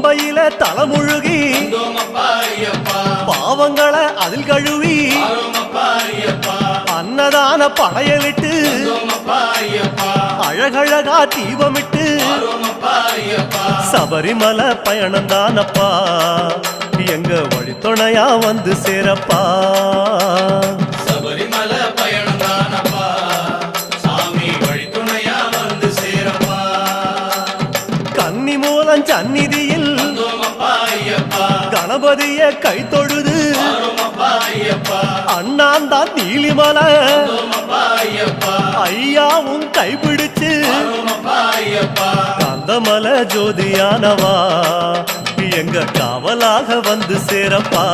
பம்பையில தலைமுழுகி பாவங்களை அதில் கழுவி அன்னதான படையலிட்டு அழகழகா தீபமிட்டு சபரிமலை பயணம் தானப்பா எங்க வழித்துணையா வந்து சேரப்பா. சபரிமலை பயணம் தானப்பா சாமி வழித்துணையா வந்து சேரப்பா. கன்னிமூலம் சந்நிதியில் கணபதிய கை தொழுது அண்ணாந்தான் நீலிமலை ஐயாவும் கைப்பிடிச்சு கந்தமலை ஜோதியானவா எங்க காவலாக வந்து சேரப்பா.